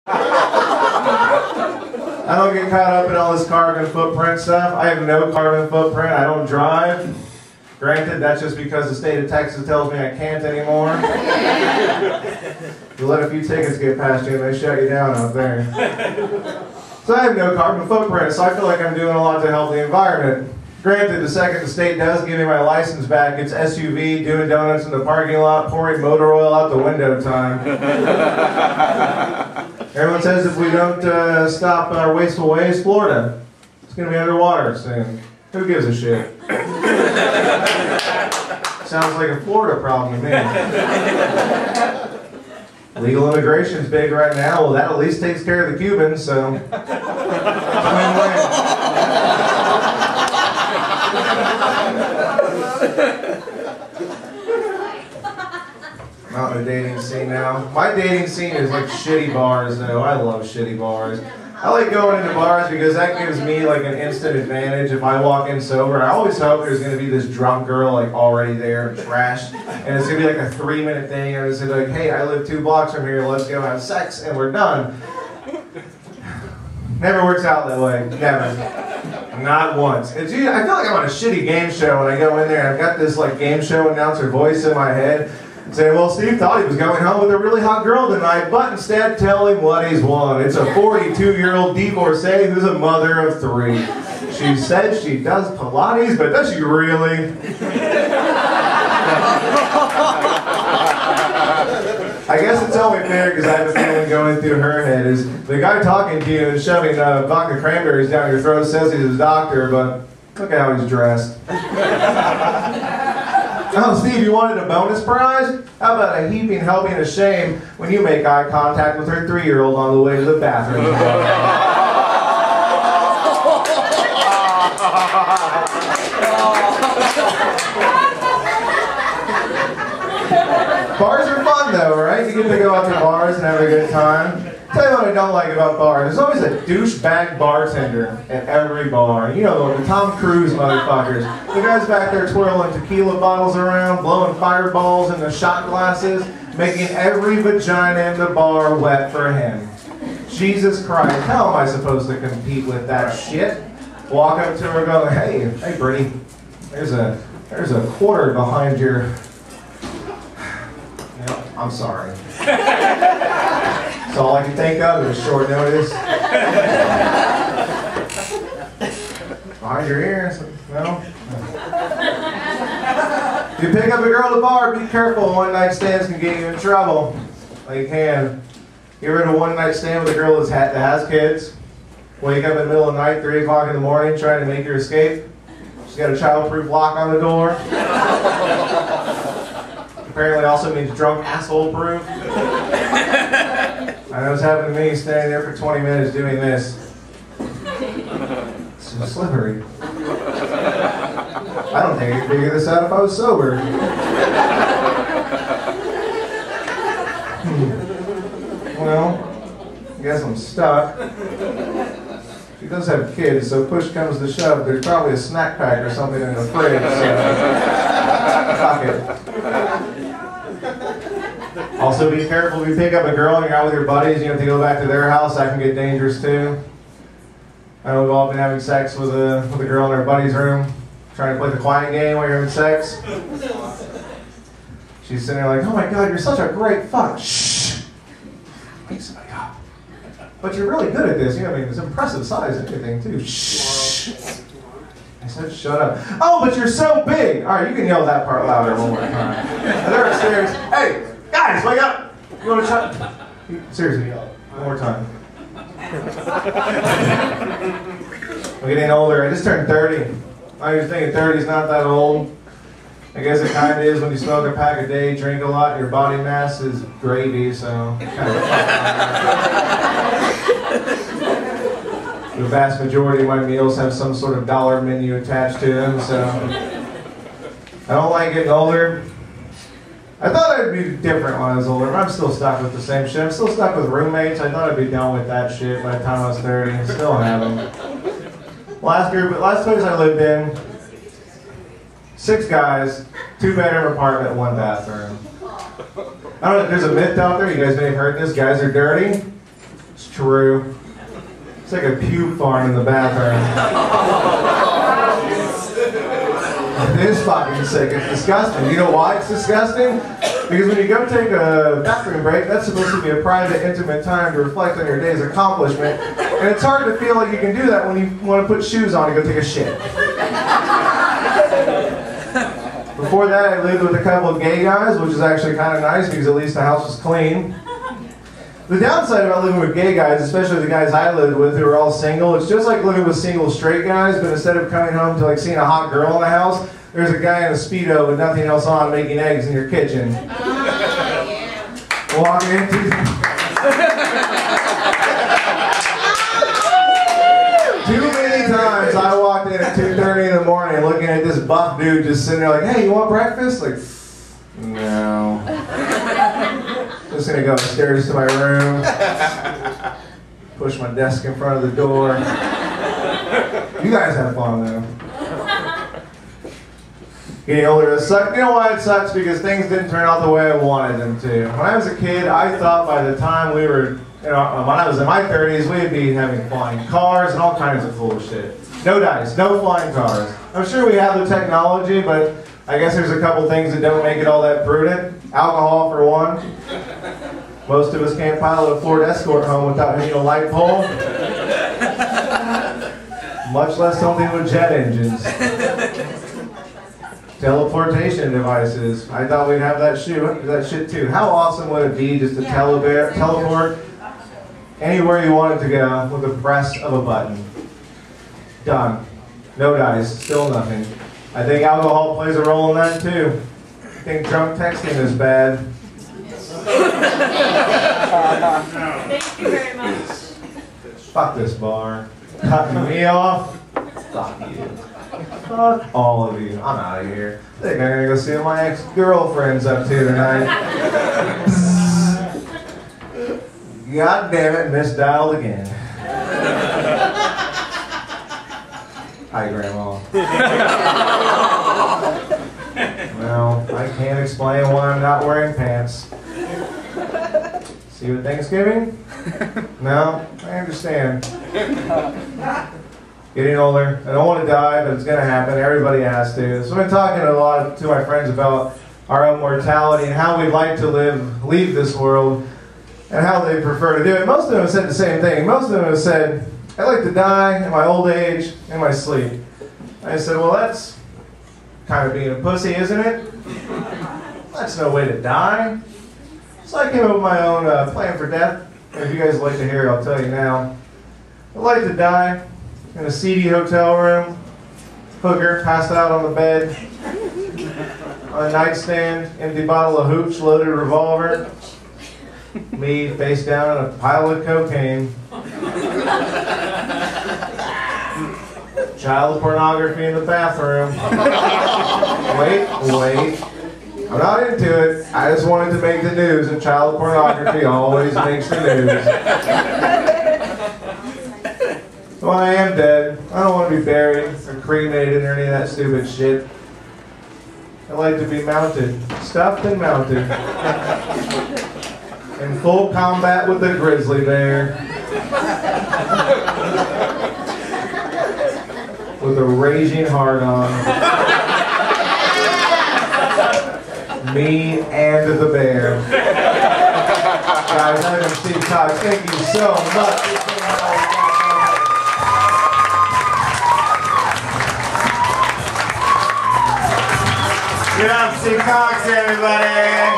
I don't get caught up in all this carbon footprint stuff. I have no carbon footprint. I don't drive. Granted, that's just because the state of Texas tells me I can't anymore. You let a few tickets get past you and they shut you down out there. So I have no carbon footprint, so I feel like I'm doing a lot to help the environment. Granted, the second the state does give me my license back, it's SUV, doing donuts in the parking lot, pouring motor oil out the window time. Everyone says if we don't stop our wasteful ways, Florida, it's going to be underwater soon. Who gives a shit? Sounds like a Florida problem to me. Legal immigration's big right now. Well, that at least takes care of the Cubans, so win-win. I'm out in the dating scene now. My dating scene is like shitty bars, though. I love shitty bars. I like going into bars because that gives me like an instant advantage. If I walk in sober, I always hope there's going to be this drunk girl like already there and trashed, and it's going to be like a 3-minute thing, and it's going to be like, hey, I live 2 blocks from here, let's go have sex, and we're done. Never works out that way. Never. Not once. I feel like I'm on a shitty game show when I go in there and I've got this like game show announcer voice in my head saying, well, Steve thought he was going home with a really hot girl tonight, but instead tell him what he's won. It's a 42-year-old divorcee who's a mother of 3. She said she does Pilates, but does she really? I guess it's only fair because I have a feeling going through her head is the guy talking to you and shoving vodka cranberries down your throat says he's a doctor, but look at how he's dressed. Oh, Steve, you wanted a bonus prize? How about a heaping helping of shame when you make eye contact with her 3-year-old on the way to the bathroom? Bars are fun though, right? You get to go out to bars and have a good time. Tell you what I don't like about bars. There's always a douchebag bartender at every bar. You know, the Tom Cruise motherfuckers. The guys back there twirling tequila bottles around, blowing fireballs in the shot glasses, making every vagina in the bar wet for him. Jesus Christ, how am I supposed to compete with that shit? Walk up to her and go, hey Brittany, there's a quarter behind your... I'm sorry. That's all I can think of is short notice. Behind your ears? No? If you pick up a girl at a bar, be careful. One-night stands can get you in trouble. They can. You ever had a one-night stand with a girl that has kids? Wake up in the middle of the night, 3 o'clock in the morning, trying to make your escape? She's got a child-proof lock on the door. Apparently also means drunk asshole proof. I know what's happened to me standing there for 20 minutes doing this. It's so slippery. I don't think I could figure this out if I was sober. Well, I guess I'm stuck. She does have kids, so push comes to shove. There's probably a snack pack or something in the fridge, so fuck it. Also be careful if you pick up a girl and you're out with your buddies, you have to go back to their house, that can get dangerous too. I know we've all been having sex with a girl in our buddy's room, trying to play the quiet game while you're having sex. She's sitting there like, oh my god, you're such a great fuck. Shh! Pick somebody up. But you're really good at this, you know, I mean, it's impressive size and everything too. Shh! I said, shut up. Oh, but you're so big! Alright, you can yell that part louder one more time. And they're upstairs, hey! Guys, wake up! You want to shut? Seriously, one more time. I'm getting older. I just turned 30. I was thinking 30 is not that old. I guess it kind of is when you smoke a pack a day, drink a lot, and your body mass is gravy, so kind of the vast majority of my meals have some sort of dollar menu attached to them, so I don't like getting older. I thought I'd be different when I was older, but I'm still stuck with the same shit. I'm still stuck with roommates. I thought I'd be done with that shit by the time I was 30. I still haven't. Last place I lived in, 6 guys, 2-bedroom apartment, 1 bathroom. I don't know if there's a myth out there, you guys may have heard this, guys are dirty. True. It's like a puke farm in the bathroom. It is fucking sick. It's disgusting. You know why it's disgusting? Because when you go take a bathroom break, that's supposed to be a private, intimate time to reflect on your day's accomplishment. And it's hard to feel like you can do that when you want to put shoes on and go take a shit. Before that, I lived with a couple of gay guys, which is actually kind of nice because at least the house was clean. The downside about living with gay guys, especially the guys I lived with who were all single, it's just like living with single straight guys, but instead of coming home to like seeing a hot girl in the house, there's a guy in a Speedo with nothing else on making eggs in your kitchen. Walking into... Too many times I walked in at 2:30 in the morning looking at this buff dude just sitting there like, hey, you want breakfast? Like, no. Just gonna go upstairs to my room, push my desk in front of the door. You guys have fun though. Getting older, it sucks. You know why it sucks? Because things didn't turn out the way I wanted them to. When I was a kid, I thought by the time we were, when I was in my 30s, we'd be having flying cars and all kinds of cool shit. No dice, no flying cars. I'm sure we have the technology, but I guess there's a couple things that don't make it all that prudent. Alcohol, for one. Most of us can't pilot a Ford Escort home without hitting a light pole. Much less something with jet engines. Teleportation devices. I thought we'd have that shit too. How awesome would it be just to teleport anywhere you wanted to go with the press of a button? Done. No dice. Still nothing. I think alcohol plays a role in that too. I think drunk texting is bad. Thank you very much. Fuck this bar. Cutting me off. Fuck you. Fuck all of you. I'm out of here. I think I'm gonna go see what my ex-girlfriend's up to tonight. God damn it, misdialed again. Hi, Grandma. Well, I can't explain why I'm not wearing pants. See you at Thanksgiving? No? I understand. Getting older. I don't want to die, but it's going to happen. Everybody has to. So I've been talking a lot to my friends about our own mortality and how we'd like to leave this world, and how they prefer to do it. Most of them have said the same thing. Most of them have said, I'd like to die in my old age, in my sleep. I said, well, that's kind of being a pussy, isn't it? That's no way to die. So I came up with my own plan for death. If you guys would like to hear it, I'll tell you now. I'd like to die in a seedy hotel room, hooker passed out on the bed, on a nightstand, empty bottle of hooch, loaded revolver, me face down in a pile of cocaine, child pornography in the bathroom. Wait. I'm not into it. I just wanted to make the news, and child pornography always makes the news. So when I am dead, I don't want to be buried or cremated or any of that stupid shit. I like to be mounted, stuffed and mounted, in full combat with the grizzly bear, with a raging hard-on. Me and the bear. Guys, I'm Steve Cox. Thank you so much. Get up, Steve Cox, everybody.